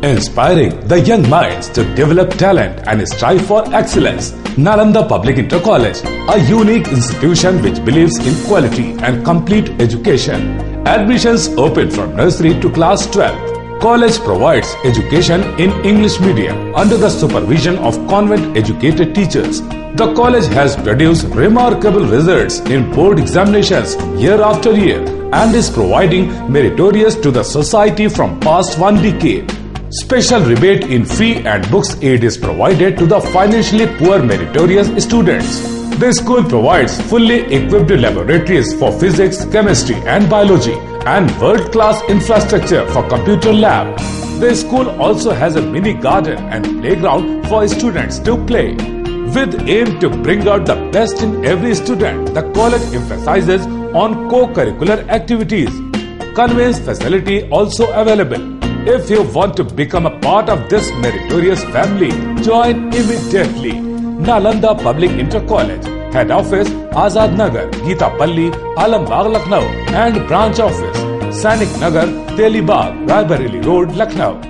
inspiring the young minds to develop talent and strive for excellence. Nalanda Public Inter College, a unique institution which believes in quality and complete education. Admissions open from nursery to class 12. College provides education in English medium under the supervision of convent-educated teachers. The college has produced remarkable results in board examinations year after year and is providing meritorious to the society from past 1 decade. Special rebate in fee and books aid is provided to the financially poor meritorious students. The school provides fully equipped laboratories for physics, chemistry and biology and world-class infrastructure for computer lab. The school also has a mini garden and playground for students to play. With aim to bring out the best in every student, the college emphasizes on co-curricular activities. Conveyance facility also available. If you want to become a part of this meritorious family, join immediately. Nalanda Public Inter College, Head Office, Azad Nagar, Geeta Palli, Alambagh, Lucknow, and Branch Office, Sainik Nagar, Telibagh, Raebareli Road, Lucknow.